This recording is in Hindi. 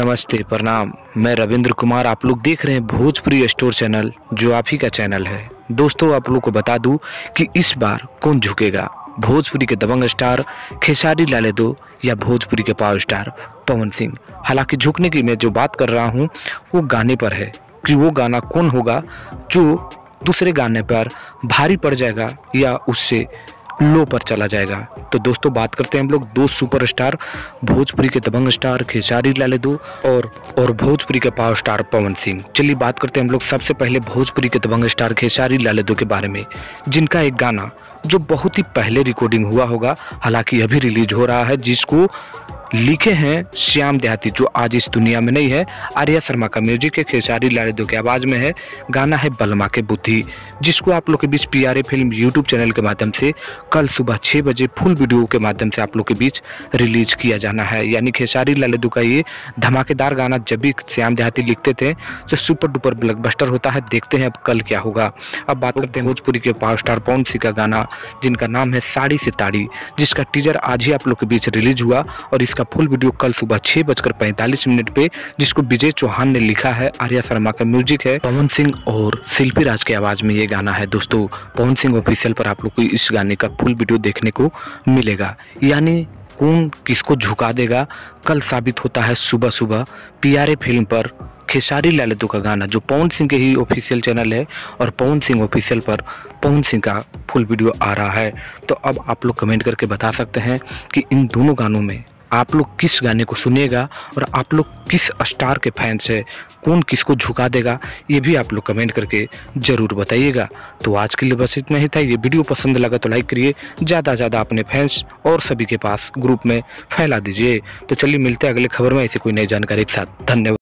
नमस्ते प्रणाम। मैं रविंद्र कुमार, आप लोग देख रहे हैं भोजपुरी स्टोर चैनल, जो आप ही का चैनल है। दोस्तों, आप लोग को बता दूं कि इस बार कौन झुकेगा, भोजपुरी के दबंग स्टार खेसारी लाल यादव या भोजपुरी के पावर स्टार पवन सिंह। हालांकि झुकने की मैं जो बात कर रहा हूं वो गाने पर है कि वो गाना कौन होगा जो दूसरे गाने पर भारी पड़ जाएगा या उससे लो पर चला जाएगा। तो दोस्तों, बात करते हैं हम लोग दो सुपरस्टार, भोजपुरी के दबंग स्टार खेसारी लाल यादव और भोजपुरी के पावर स्टार पवन सिंह। चलिए बात करते हैं हम लोग सबसे पहले भोजपुरी के दबंग स्टार खेसारी लाल यादव के बारे में, जिनका एक गाना जो बहुत ही पहले रिकॉर्डिंग हुआ होगा, हालांकि अभी रिलीज हो रहा है, जिसको लिखे हैं श्याम देहाती, जो आज इस दुनिया में नहीं है। आर्या शर्मा का म्यूजिक है, खेसारी लाल यादव की आवाज में है। गाना है बलमा के बुद्धि, जिसको आप लोग के बीच पीआरए फिल्म यूट्यूब चैनल के माध्यम से कल सुबह 6 बजे फुल वीडियो के माध्यम से आप लोग के बीच रिलीज किया जाना है। यानी खेसारी लाल यादव का ये धमाकेदार गाना जब भी श्याम देहाती लिखते थे तो सुपर डुपर ब्लॉकबस्टर होता है। देखते हैं अब कल क्या होगा। अब बात करते हैं भोजपुरी के पावर स्टार पवन सिंह का गाना, जिनका नाम है साड़ी से ताड़ी, जिसका टीजर आज ही आप लोग के बीच रिलीज हुआ और इसका फुल वीडियो कल सुबह 6:45 पे, जिसको विजय चौहान ने लिखा है, आर्या शर्मा का म्यूजिक है, पवन सिंह और शिल्पी राज की आवाज में ये गाना है। दोस्तों, पवन सिंह ऑफिशियल पर आप लोग को इस गाने का फुल वीडियो देखने को मिलेगा। यानी कौन किसको झुका देगा, कल साबित होता है सुबह सुबह पीआरए फिल्म पर। खेसारी लाल यादव का गाना जो पवन सिंह के ही ऑफिशियल चैनल है और पवन सिंह ऑफिशियल पर पवन सिंह का फुल वीडियो आ रहा है। तो अब आप लोग कमेंट करके बता सकते हैं कि इन दोनों गानों में आप लोग किस गाने को सुनिएगा और आप लोग किस स्टार के फैंस है, कौन किसको झुका देगा, ये भी आप लोग कमेंट करके जरूर बताइएगा। तो आज के लिए बस इतना ही था। ये वीडियो पसंद लगा तो लाइक करिए, ज़्यादा से ज़्यादा अपने फैंस और सभी के पास ग्रुप में फैला दीजिए। तो चलिए मिलते हैं अगले खबर में ऐसी कोई नई जानकारी के साथ। धन्यवाद।